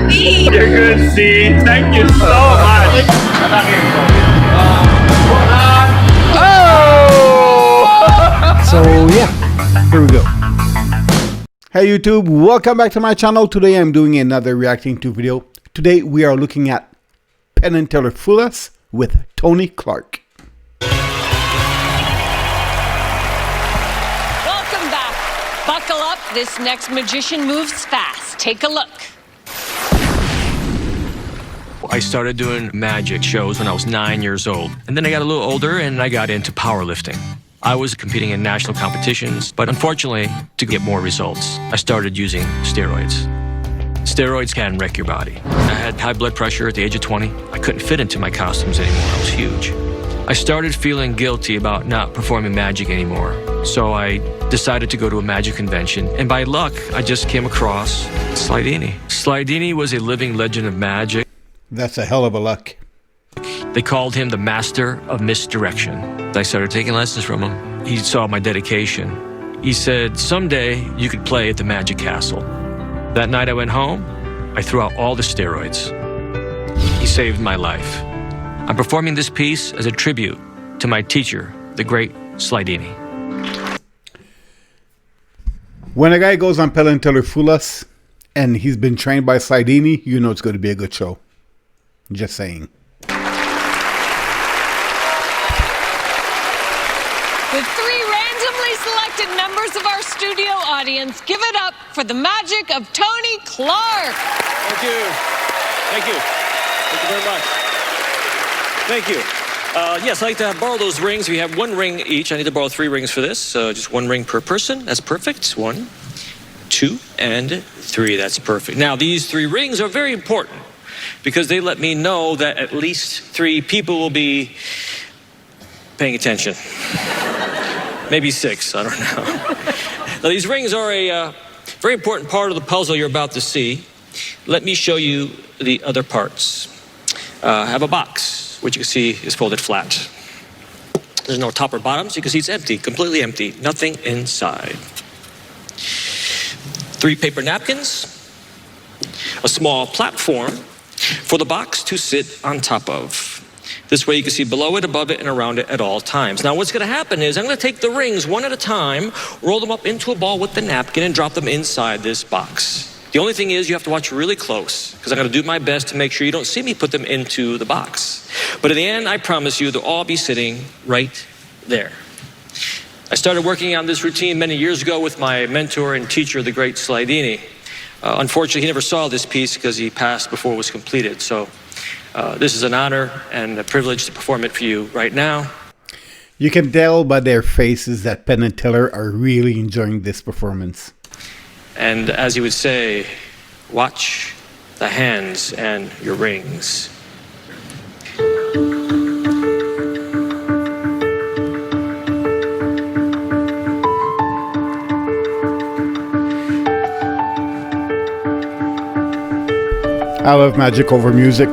me. You're good, C. Thank you so much. Oh! So yeah, here we go. Hey YouTube, welcome back to my channel. Today I'm doing another reacting to video. Today we are looking at Penn and Teller Fool Us with Tony Clark. Welcome back. Buckle up. This next magician moves fast. Take a look. I started doing magic shows when I was 9 years old. And then I got a little older and I got into powerlifting. I was competing in national competitions, but unfortunately, to get more results, I started using steroids. Steroids can wreck your body. I had high blood pressure at the age of 20. I couldn't fit into my costumes anymore. I was huge. I started feeling guilty about not performing magic anymore. So I decided to go to a magic convention, and by luck, I just came across Slidini. Slidini was a living legend of magic. That's a hell of a luck. They called him the master of misdirection. I started taking lessons from him. He saw my dedication. He said, someday you could play at the Magic Castle. That night I went home, I threw out all the steroids. He saved my life. I'm performing this piece as a tribute to my teacher, the great Slidini. When a guy goes on Penn and Teller Fool Us and he's been trained by Slidini, you know it's going to be a good show. Just saying. The three randomly selected members of our studio audience, give it up for the magic of Tony Clark. Thank you. Thank you. Thank you very much. Thank you. Yes, I'd like to borrow those rings. We have one ring each. I need to borrow 3 rings for this. Just one ring per person. That's perfect. 1, 2, and 3. That's perfect. Now, these 3 rings are very important because they let me know that at least 3 people will be paying attention. Maybe 6, I don't know. Now, these rings are a very important part of the puzzle you're about to see. Let me show you the other parts. I have a box, which you can see is folded flat. There's no top or bottom, so you can see it's empty, completely empty, nothing inside. 3 paper napkins, a small platform for the box to sit on top of. This way you can see below it, above it, and around it at all times. Now what's going to happen is I'm going to take the rings one at a time, roll them up into a ball with the napkin, and drop them inside this box. The only thing is you have to watch really close because I'm going to do my best to make sure you don't see me put them into the box. But in the end, I promise you they'll all be sitting right there. I started working on this routine many years ago with my mentor and teacher, the great Slidini. Unfortunately, he never saw this piece because he passed before it was completed. So this is an honor and a privilege to perform it for you right now. You can tell by their faces that Penn and Teller are really enjoying this performance. And as he would say, watch the hands and your rings. I love magic over music.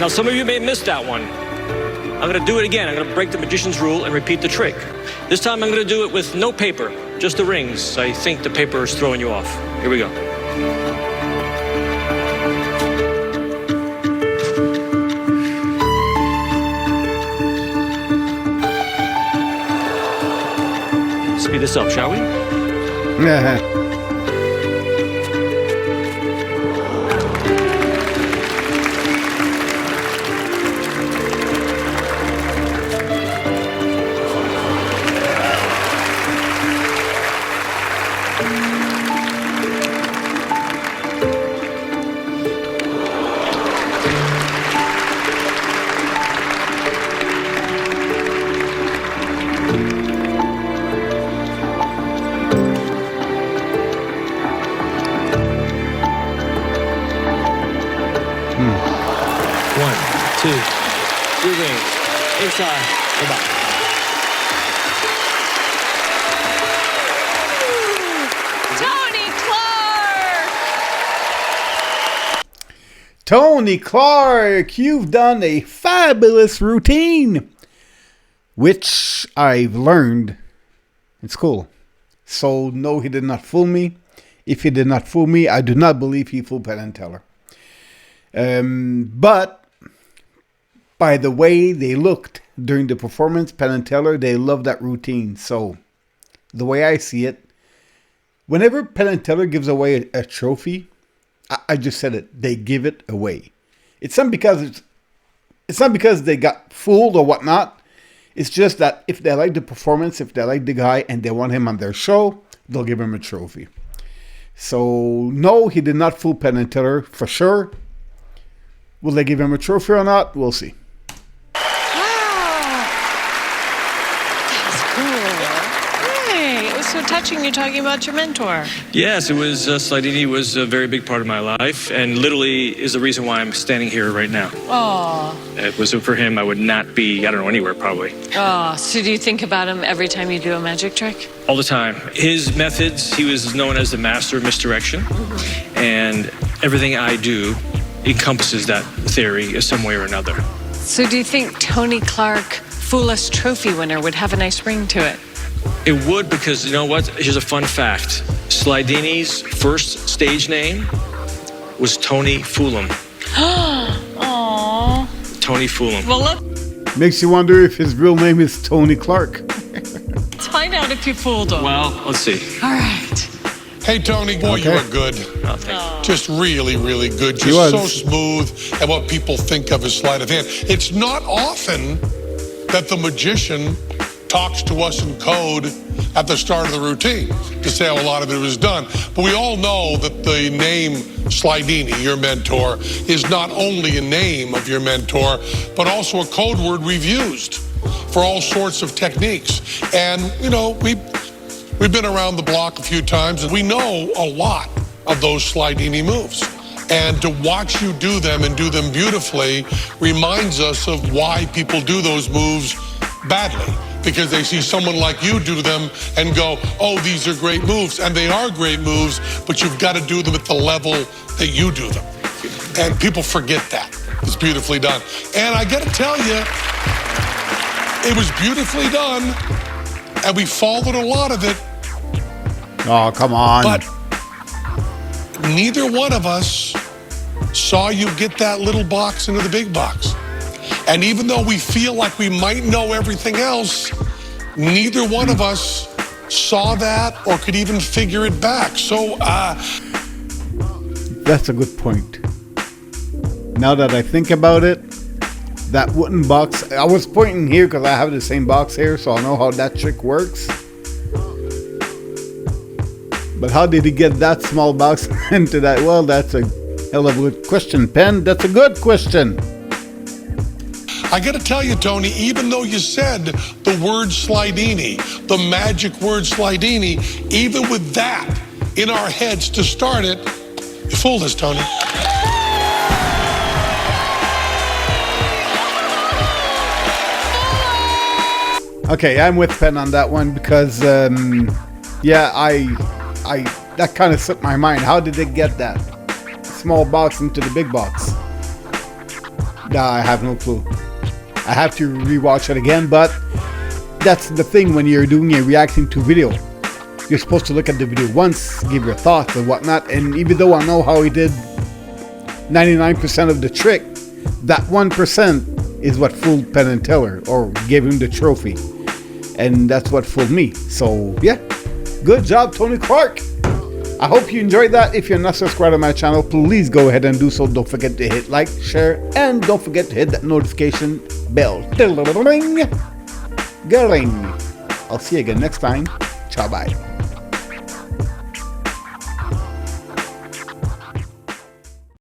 now some of you may have missed that one. I'm going to do it again. I'm going to break the magician's rule and repeat the trick. This time I'm going to do it with no paper, just the rings. I think the paper is throwing you off. Here we go. Speed this up, shall we? One, two, three rings. Inside, goodbye. Tony Clark! Tony Clark, you've done a fabulous routine, which I've learned in school. So no, he did not fool me. If he did not fool me, I do not believe he fooled Penn and Teller. But by the way they looked during the performance, Penn and Teller, they love that routine. So the way I see it, whenever Penn and Teller gives away a trophy, I just said it, they give it away. It's not because they got fooled or whatnot. It's just that if they like the performance, if they like the guy and they want him on their show, they'll give him a trophy. So no, he did not fool Penn and Teller for sure. Will they give him a trophy or not? We'll see. It was so touching you talking about your mentor. Yes, it was, Slidini was a very big part of my life and literally is the reason why I'm standing here right now. Oh. If it wasn't for him, I would not be, I don't know, anywhere probably. Oh, so do you think about him every time you do a magic trick? All the time. His methods, he was known as the master of misdirection. And everything I do encompasses that theory in some way or another. So do you think Tony Clark, Fool Us Trophy winner, would have a nice ring to it? It would, because you know what? Here's a fun fact. Slidini's first stage name was Tony Fool'em. Aww. Tony Fool'em. Well, Makes you wonder if his real name is Tony Clark. let's find out if you fooled him. Well, let's see. All right. Hey, Tony, boy, you are good. Oh, thank you. Just really, really good. He Just was. so smooth and what people think of as sleight of hand. It's not often that the magician talks to us in code at the start of the routine to say how a lot of it was done. But we all know that the name Slidini, your mentor, is not only a name of your mentor, but also a code word we've used for all sorts of techniques. And, you know, We've been around the block a few times, and we know a lot of those Slidini moves. And to watch you do them and do them beautifully reminds us of why people do those moves badly. Because they see someone like you do them and go, oh, these are great moves. And they are great moves, but you've got to do them at the level that you do them. And people forget that. It's beautifully done. And I got to tell you, it was beautifully done, and we followed a lot of it. Oh, come on. But neither one of us saw you get that little box into the big box. And even though we feel like we might know everything else, neither one of us saw that or could even figure it back. So, That's a good point. Now that I think about it, that wooden box, I was pointing here because I have the same box here, so I know how that trick works. But how did he get that small box into that? Well, that's a hell of a good question, Penn. That's a good question. I got to tell you, Tony, even though you said the word Slidini, the magic word Slidini, even with that in our heads to start it, you fooled us, Tony. Okay, I'm with Penn on that one because, yeah, I that kind of slipped my mind. How did they get that small box into the big box? I have no clue. I have to rewatch it again, but that's the thing when you're doing a reacting to video. You're supposed to look at the video once, give your thoughts and whatnot, and even though I know how he did 99% of the trick, that 1% is what fooled Penn and Teller, or gave him the trophy. And that's what fooled me. So yeah, good job, Tony Clark. I hope you enjoyed that. If you're not subscribed to my channel, please go ahead and do so. Don't forget to hit like, share, and don't forget to hit that notification bell. I'll see you again next time. Ciao, bye.